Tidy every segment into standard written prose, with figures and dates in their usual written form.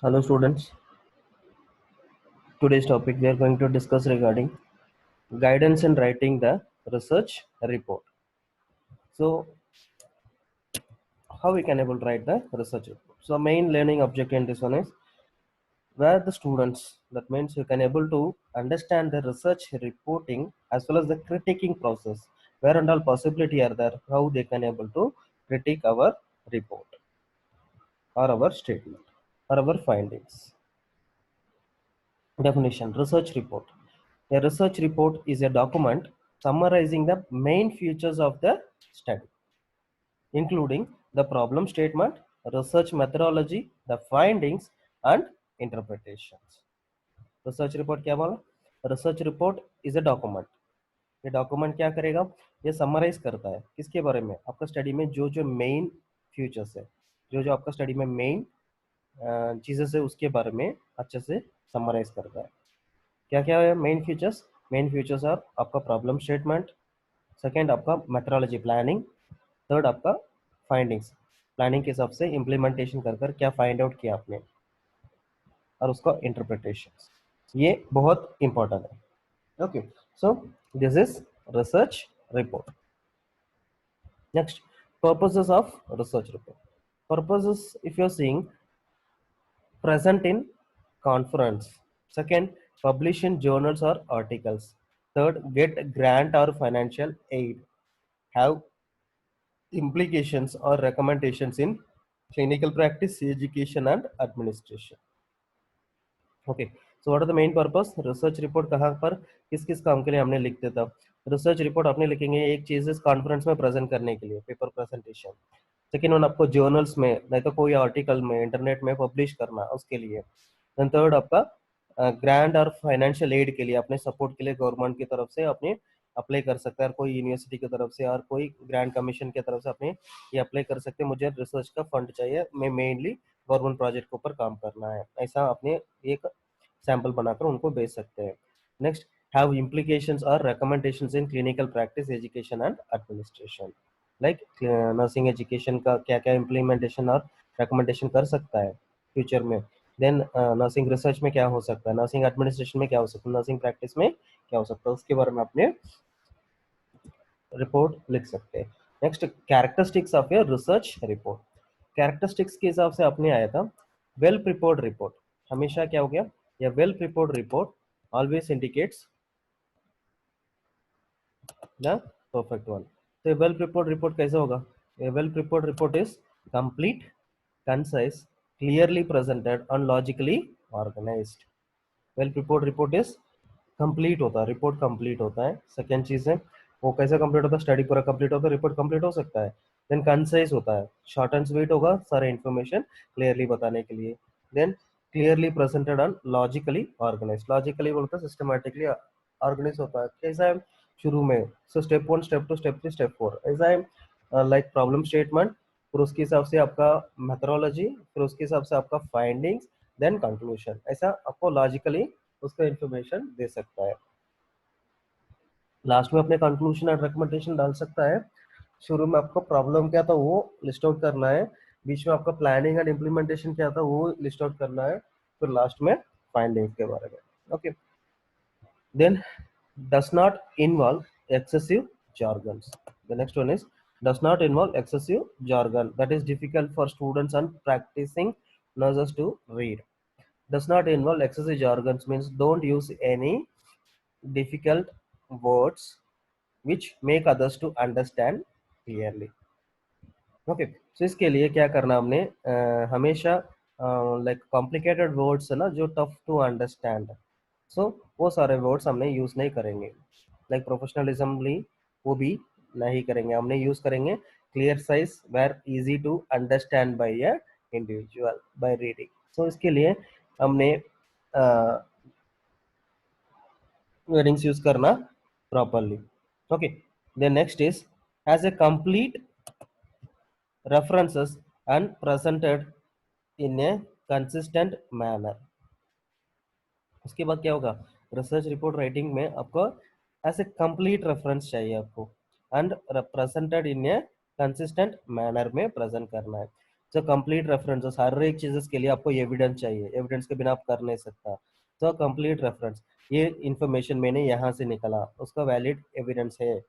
Hello students, today's topic we are going to discuss regarding guidance in writing the research report. So how we can able to write the research report? So main learning objective in this one is where the students, that means you can able to understand the research reporting as well as the critiquing process, where and all possibility are there, how they can able to critique our report or our statement or our findings. Definition: research report. A research report is a document summarizing the main features of the study, including the problem statement, research methodology, the findings, and interpretations. Research report क्या बोला? Research report is a document. ये document क्या करेगा? ये summarise करता है किसके बारे में? आपका स्टडी में जो जो मेन फ्यूचर्स है, जो जो आपका स्टडी में मेन चीज़ें है उसके बारे में अच्छे से समराइज करता है. क्या क्या है main features? Main features are आपका प्रॉब्लम स्टेटमेंट, सेकेंड आपका मेथडोलॉजी प्लानिंग, थर्ड आपका फाइंडिंग्स, प्लानिंग के हिसाब से इम्प्लीमेंटेशन कर कर क्या फाइंड आउट किया आपने, और उसका इंटरप्रिटेशन. ये बहुत इंपॉर्टेंट है. Okay, so this is research report. Next, purposes of research report. Purposes if you are seeing, present in conference, second publish in journals or articles, third get grant or financial aid, have implications or recommendations in clinical practice, education and administration. Okay, so what are the main purpose? Research report कहाँ पर किस किस काम के लिए हमने लिख देता? रिसर्च रिपोर्ट आपने लिखेंगे एक चीज इस कॉन्फ्रेंस में प्रेजेंट करने के लिए, पेपर प्रेजेंटेशन. सेकेंड वन आपको जर्नल्स में, नहीं तो कोई आर्टिकल में इंटरनेट में पब्लिश करना उसके लिए. देन थर्ड आपका ग्रांट और फाइनेंशियल एड के लिए, अपने सपोर्ट के लिए गवर्नमेंट की तरफ से अपने अप्लाई कर सकते हैं, और कोई यूनिवर्सिटी की तरफ से और कोई ग्रांट कमीशन की तरफ से अपने ये अप्लाई कर सकते हैं, मुझे रिसर्च का फंड चाहिए, मैं मेनली गवर्नमेंट प्रोजेक्ट के ऊपर काम करना है, ऐसा अपने एक सैंपल बनाकर उनको भेज सकते हैं. Next, have implications or recommendations in clinical practice, education and administration. Like nursing education का क्या क्या इम्प्लीमेंटेशन और रिकमेंडेशन कर सकता है फ्यूचर में. देन नर्सिंग रिसर्च में क्या हो सकता है, नर्सिंग एडमिनिस्ट्रेशन में क्या हो सकता है, नर्सिंग प्रैक्टिस में क्या हो सकता है, उसके बारे में अपने रिपोर्ट लिख सकते हैं. Next, characteristics of a research report. Characteristics के हिसाब से अपने आया था वेल प्रिपेयर्ड रिपोर्ट. हमेशा क्या हो गया, या well prepared report always indicates the perfect one. तो वेल प्रिपेयर्ड रिपोर्ट कैसे होगा? A well prepared report is complete, concise, clearly presented and logically organized. Well prepared report is complete होता है, रिपोर्ट कंप्लीट होता है. सेकेंड चीज है वो कैसे कंप्लीट होता है? स्टडी पूरा कंप्लीट होता है, रिपोर्ट कंप्लीट हो सकता है. देन कंसाइज होता है, शॉर्ट एंड स्वीट होगा, सारे इन्फॉर्मेशन क्लियरली बताने के लिए. Then clearly presented and logically organize. Logically बोलते हैं सिस्टमेटिकली ऑर्गेनाइज होता है. कैसा है शुरू में? So step 1, step 2, step 3, step 4 ऐसा है. लाइक प्रॉब्लम स्टेटमेंट, फिर उसके हिसाब से आपका मेथडोलॉजी, फिर उसके हिसाब से आपका फाइंडिंग्स, देन कंक्लूजन. ऐसा आपको लॉजिकली उसका इंफॉर्मेशन दे सकता है. लास्ट में अपने कंक्लूजन एंड रिकमेंडेशन डाल सकता है. शुरू में आपको प्रॉब्लम क्या था वो लिस्ट आउट करना है, बीच में आपका प्लानिंग एंड इम्प्लीमेंटेशन क्या था वो लिस्ट आउट करना है, फिर लास्ट में फाइंडिंग्स के बारे में. Okay, then does not involve excessive jargons. The next one is does not involve excessive jargon that is difficult for students and practicing nurses to read. Does not involve excessive jargons means don't use any difficult words which make others to understand clearly. Okay, so इसके लिए क्या करना हमने, हमेशा like complicated words है ना जो tough to understand, सो वो सारे वर्ड्स हमने यूज नहीं करेंगे. लाइक प्रोफेशनलिज्मली वो भी नहीं करेंगे, हमने यूज करेंगे clear size were easy to understand by a individual by reading. So इसके लिए हमने वर्डिंग्स यूज करना properly. Okay, then next is has a complete references and presented in a consistent manner. उसके बाद क्या होगा? रिसर्च रिपोर्ट राइटिंग में आपको ऐसे कंप्लीट रेफरेंस चाहिए आपको, and presented in A consistent manner में प्रेजेंट करना है. तो कंप्लीट रेफरेंसेस, हर एक चीज़ के लिए आपको एविडेंस चाहिए, एविडेंस के बिना आप कर नहीं सकता। तो कंप्लीट रेफरेंस, ये इंफॉर्मेशन मैंने यहाँ से निकला, उसका वैलिड एविडेंस है।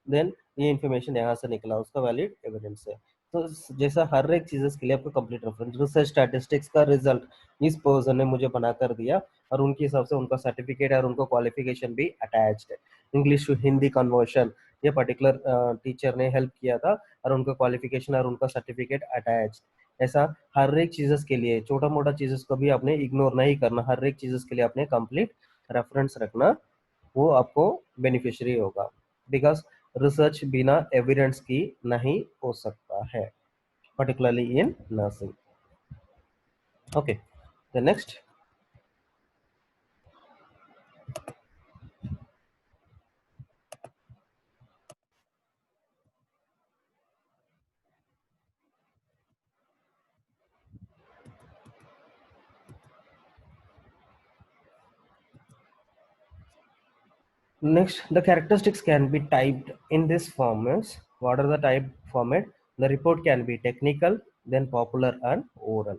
देन ये इंफॉर्मेशन यहाँ से निकला, उसका वैलिड एविडेंस है। तो जैसा हर एक चीज़ के लिए आपको कंप्लीट रेफरेंस, रिसर्च स्टैटिस्टिक्स का रिजल्ट इस पर्सन ने मुझे बना कर दिया और उनके हिसाब से उनका सर्टिफिकेट और उनको क्वालिफिकेशन भी अटैच्ड है। इंग्लिश टू हिंदी कन्वर्शन, ये पर्टिकुलर टीचर ने हेल्प किया था और उनका क्वालिफिकेशन और उनका सर्टिफिकेट अटैच। ऐसा हर एक चीज़ के लिए, छोटा मोटा चीज़ को भी आपने इग्नोर नहीं करना, हर एक चीज़ के लिए आपने कंप्लीट रेफरेंस रखना, वो आपको बेनिफिशियरी होगा। बिकॉज रिसर्च बिना एविडेंस की नहीं हो सकता है, particularly in nursing. Okay, the next. Next, the characteristics can be typed in this format. What are the type format? The report can be technical, then popular and oral.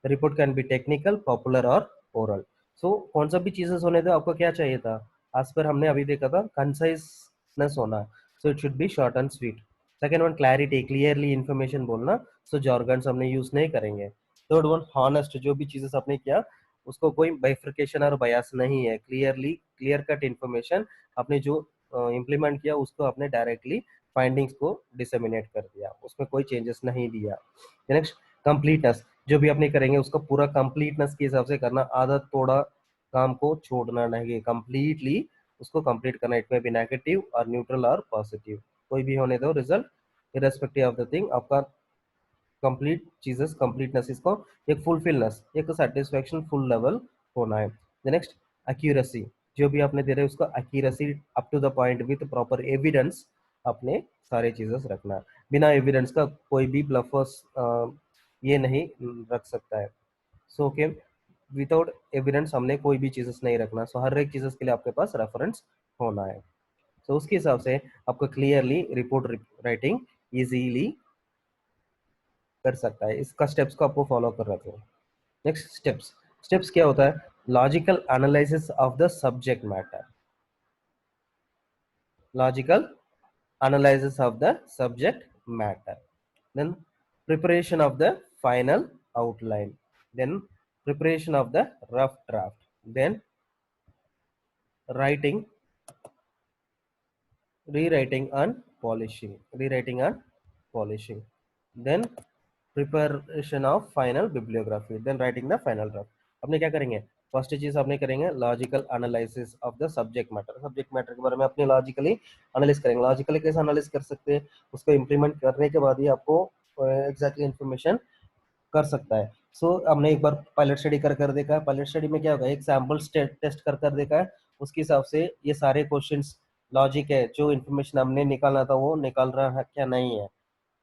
The report can be technical, popular or oral. So कौन सा भी चीजें होने थे, आपको क्या चाहिए था? आज पर हमने अभी देखा था कंसाइजनेस होना, so it should be short and sweet. Second one, clarity, clearly information बोलना, so jargons हमने यूज नहीं करेंगे. Third one, honest, जो भी चीजें आपने किया उसको कोई बाइफर्केशन और बयास नहीं है, क्लियरली क्लियर कट इन्फॉर्मेशन आपने जो इम्प्लीमेंट किया उसको आपने डायरेक्टली फाइंडिंग्स को डिसेमिनेट कर दिया, उसमें कोई चेंजेस नहीं दिया। नेक्स्ट, कंप्लीटनेस, जो भी आपने करेंगे उसको पूरा कंप्लीटनेस के हिसाब से करना, आधा थोड़ा काम को छोड़ना नहीं, कंप्लीटली उसको कंप्लीट करना। इट में भी नेगेटिव और न्यूट्रल और पॉजिटिव, कोई भी होने दो result irrespective of the thing, आपका कंप्लीट चीजेस, कंप्लीटनेस, इसको एक फुलफिलनेस, एक सेटिस्फेक्शन फुल लेवल होना है। नेक्स्ट, एक्यूरेसी, जो भी आपने दे रहे हैं उसका accuracy up to the point with proper evidence, आपने सारे चीजेस रखना। बिना एविडेंस का कोई भी ब्लफर्स ये नहीं रख सकता है। सो के विदाउट एविडेंस हमने कोई भी चीजेस नहीं रखना। सो हर एक चीजेस के लिए आपके पास रेफरेंस होना है। सो उसके हिसाब से आपको क्लियरली रिपोर्ट राइटिंग इजीली कर सकता है। इसका स्टेप्स को आपको फॉलो कर रखे हैं। Next, steps. स्टेप्स क्या होता है? Logical analysis of the subject matter, logical analysis of the subject matter, then preparation of the final outline, then preparation of the rough draft, then writing, rewriting and polishing, then preparation of final bibliography, then writing the final draft. अपने क्या करेंगे? First चीज आपने करेंगे logical analysis of the subject matter, subject matter के बारे में अपने लॉजिकली एनालिस करेंगे। लॉजिकली कैसे एनालिस कर सकते हैं? उसको इम्प्लीमेंट करने के बाद ही आपको एग्जैक्टली इंफॉर्मेशन कर सकता है। सो हमने एक बार पायलट स्टडी कर देखा है। पायलट स्टडी में क्या होगा, एक सैम्पल टेस्ट कर देखा है, उसके हिसाब से ये सारे क्वेश्चंस लॉजिक है, जो इन्फॉर्मेशन हमने निकालना था वो निकाल रहा है क्या नहीं है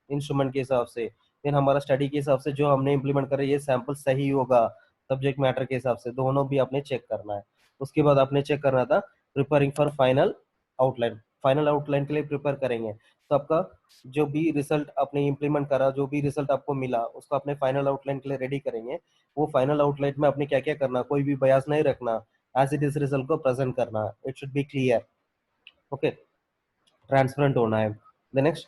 इंस्ट्रूमेंट के हिसाब से। फिर हमारा स्टडी के हिसाब से जो हमने इम्प्लीमेंट करे ये सैंपल सही होगा सब्जेक्ट मैटर के हिसाब से, दोनों भी आपने चेक करना है। उसके बाद आपने चेक करना था preparing for final outline, final outline के लिए प्रिपेयर करेंगे। तो आपका जो भी रिजल्ट आपने इम्प्लीमेंट करा, जो भी रिजल्ट आपको मिला उसको अपने फाइनल आउटलाइन के लिए रेडी करेंगे। वो फाइनल आउटलाइन में आपने क्या क्या करना, कोई भी बयास नहीं रखना, एज इट इज रिजल्ट को प्रेजेंट करना, it should be clear, okay, transparent होना है। The next,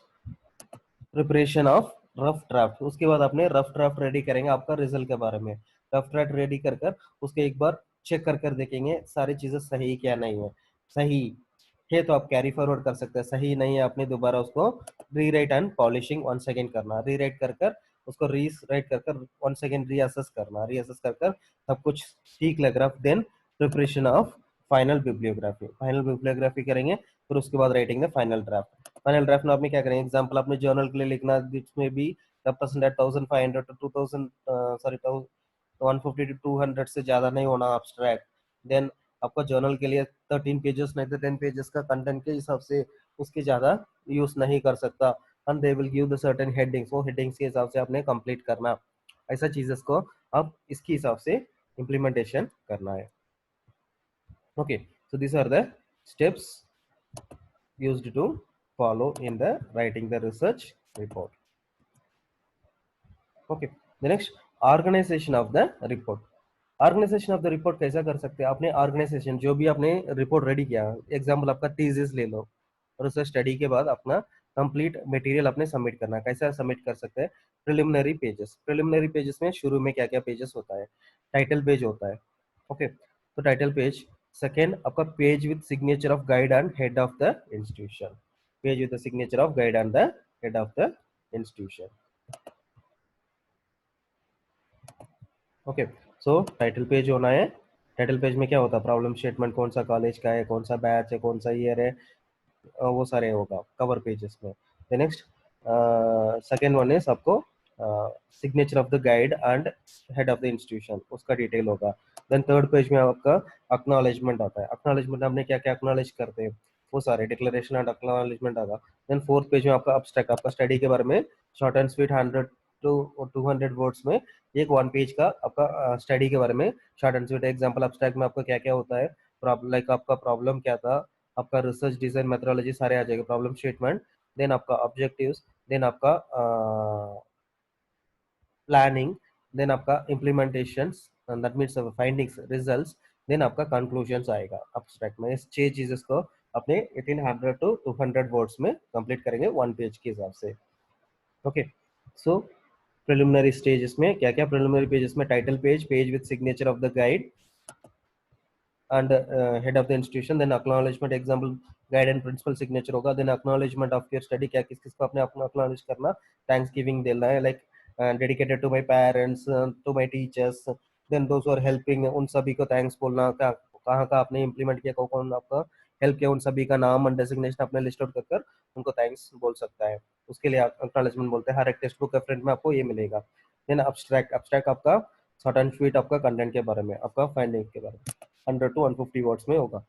preparation of rough draft, उसके बाद आपने रफ ड्राफ्ट रेडी करेंगे आपका रिजल्ट के बारे में। रफ ड्राफ्ट रेडी कर कर उसके एक बार चेक कर देखेंगे सारी चीजें सही क्या नहीं है। सही है तो आप कैरी फॉरवर्ड कर सकते हैं, सही नहीं है आपने दोबारा उसको rewrite and polishing one second करना, रीराइट कर उसको रीराइट कर वन सेकेंड रीअसेस करना, रीअसेस कर सब कुछ ठीक लग रहा, then preparation of final bibliography, final bibliography करेंगे। फिर उसके बाद writing the final draft. Final draft में आपने क्या करेंगे, एग्जांपल आपने जर्नल के लिए लिखना, जिसमें भी the percent at 1500 to 2000 sorry 150 to 200 से ज्यादा नहीं होना अब्स्ट्रैक्ट। देन आपका जर्नल के लिए 13 पेजेस नहीं तो 10 पेजेस का कंटेंट के हिसाब से उसके ज्यादा यूज नहीं कर सकता। And they will give the certain headings, वो हेडिंग्स के हिसाब से आपने कंप्लीट करना। ऐसा चीजेस को अब इसके हिसाब से इम्प्लीमेंटेशन करना है। Okay, so this are the steps used to follow in the writing the research report. Okay, the next, organization of the report. Organization of the report कैसा कर सकते हैं? आपने ऑर्गेनाइजेशन जो भी आपने रिपोर्ट रेडी किया, एग्जाम्पल आपका थीसिस ले लो, और उसे स्टडी के बाद अपना कंप्लीट मटेरियल अपने सबमिट करना है। कैसा सबमिट कर सकते हैं? Preliminary pages. प्रिलिमिनरी पेजेस में शुरू में क्या क्या पेजेस होता है? टाइटल पेज होता है। ओके, तो टाइटल पेज। सेकेंड, आपका page with signature of guide and head of the institution. Page with the signature of guide and the head of the institution. Okay, so title page होना है। Title page में क्या होता है? Problem statement, कौन सा college का है, कौन सा बैच है, कौन सा ईयर है, वो सारे होगा कवर पेजेस में। नेक्स्ट, सेकेंड वन इज आपको signature of the guide and head of the institution, उसका डिटेल होगा। देन थर्ड पेज में आपका अक्नॉलेजमेंट आता है। अक्नॉलेजमेंट हमने क्या क्या अक्नॉलेज करते हैं, वो सारे डिक्लेरेशन एंड अक्नॉलेजमेंट आएगा। देन फोर्थ पेज में आपका अब्स्ट्रैक्ट, आपका स्टडी के बारे में short and sweet 100 to 200 words में एक वन पेज का आपका स्टडी के बारे में short and sweet example. Abstract में आपका क्या क्या होता है, लाइक आपका प्रॉब्लम क्या था, आपका रिसर्च डिजाइन मेथोडोलॉजी सारे आ जाएगा, प्रॉब्लम स्टेटमेंट, देन आपका ऑब्जेक्टिव्स, देन आपका प्लानिंग, देन आपका implementations, that means findings, results, then आपका कंक्लूजन्स आएगा अब्स्ट्रैक्ट में। इस 6 चीजेस को अपने 1800 to 200 वर्ड्स में कंप्लीट करेंगे वन पेज के हिसाब से। ओके, सो प्रिलिमिनरी स्टेजेस में क्या क्या? प्रिलिमिनरी पेजेस में title page, page with signature of the guide and head of the institution, then acknowledgement, example guide and principal signature होगा, then acknowledgement of your study, क्या किस किस को अपने अपना acknowledge करना, thanks giving देना है, like dedicated to my parents, to my teachers, then those who are helping, उन सभी को thanks बोलना, क्या कहाँ का आपने implement किया, कौन आपका हेल्प किया, उन सभी का नाम और डेजिग्नेशन अपने लिस्ट आउट कर उनको थैंक्स बोल सकता है, उसके लिए अक्नॉलेजमेंट बोलते हैं। हर एक टेक्स्ट बुक का फ्रंट में आपको ये मिलेगा। देन अब्स्ट्रैक्ट, अब्स्ट्रैक्ट आपका शॉर्ट एंड स्वीट आपका कंटेंट के बारे में, आपका फाइंडिंग के बारे में, 100 to 150 वर्ड्स में होगा।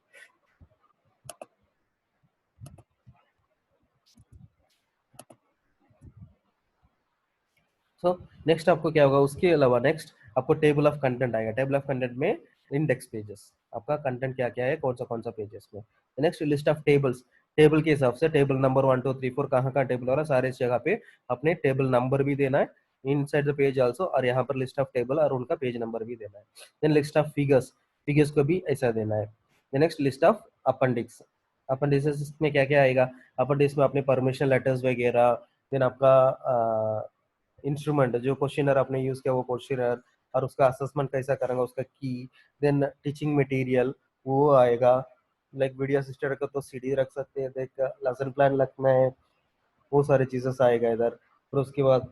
सो नेक्स्ट आपको क्या होगा? उसके अलावा नेक्स्ट आपको टेबल ऑफ कंटेंट आएगा। टेबल ऑफ कंटेंट में इंडेक्स पेजेस, आपका कंटेंट क्या क्या है, कौन सा पेजेस में। Next, list of tables, table के हिसाब से टेबल नंबर 1 2 3 4 कहाँ कहाँ टेबल हो रहा है, सारे जगह पे अपने टेबल नंबर भी देना है इन साइड द पेज आल्सो, और यहाँ पर लिस्ट ऑफ टेबल और उनका पेज नंबर भी देना है। Then list of figures, figures को भी ऐसा देना है। Next, list of appendix, appendix में क्या क्या आएगा? अपेंडिक्स में अपने परमिशन लेटर्स वगैरह, देन आपका इंस्ट्रूमेंट जो क्वेश्चनर आपने यूज किया वो क्वेश्चनर, और उसका असेसमेंट कैसा करेंगे, उसका की, देन टीचिंग मटेरियल वो आएगा। लाइक वीडियो असिस्टेंट का तो सीडी रख सकते हैं, देख लेसन प्लान रखना है, वो सारी चीजें आएगा इधर। फिर उसके बाद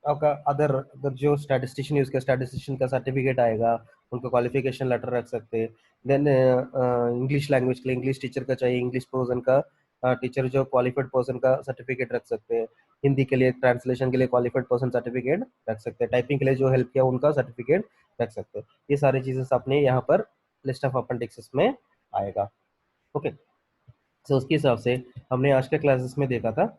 आपका अदर अदर जो स्टैटिस्टिशियन यूज किया, स्टैटिस्टिशियन का सर्टिफिकेट आएगा, उनका क्वालिफिकेशन लेटर रख सकते हैं। देन इंग्लिश लैंग्वेज के लिए इंग्लिश टीचर का चाहिए, इंग्लिश पर्सन का टीचर जो क्वालिफाइड पर्सन का सर्टिफिकेट रख सकते हैं। हिंदी के लिए ट्रांसलेशन के लिए क्वालिफाइड पर्सन सर्टिफिकेट रख सकते हैं। टाइपिंग के लिए जो हेल्प किया उनका सर्टिफिकेट रख सकते हैं। ये सारी चीजें अपने यहाँ पर लिस्ट ऑफ अपेंडिक्सेस में आएगा। ओके, सो उसके हिसाब से हमने आज के क्लासेस में देखा था।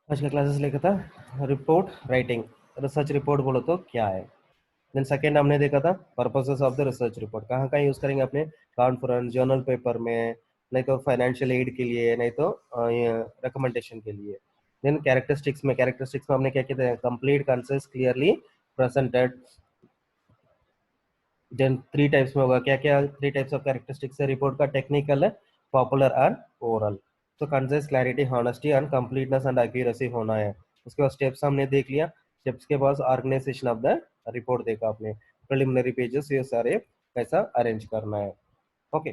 आज का क्लासेस लेकर था रिपोर्ट राइटिंग, रिसर्च रिपोर्ट बोलो तो क्या है। देन सेकेंड हमने देखा था purposes of the research report, कहाँ कहाँ यूज करेंगे अपने कॉन्फ्रेंस, जर्नल पेपर में, नहीं तो फाइनेंशियल एड के लिए, नहीं तो रिकमेंडेशन के लिए। देन कैरेक्टरिस्टिक्स में, कैरेक्टरिस्टिक्स में हमने क्या किया था? Complete, concise, clearly presented. Then three types में होगा, क्या क्या थ्री टाइप्स ऑफ कैरेक्टरिस्टिक्स है रिपोर्ट का? टेक्निकल है, पॉपुलर एंड ओरल। तो concise, clarity, honesty and completeness and accuracy होना है। उसके बाद स्टेप्स हमने देख लिया। स्टेप्स के बाद ऑर्गेनाइजेशन ऑफ द रिपोर्ट देखा आपने, प्रिलिमिनरी पेजेस ये सारे कैसा अरेंज करना है। ओके,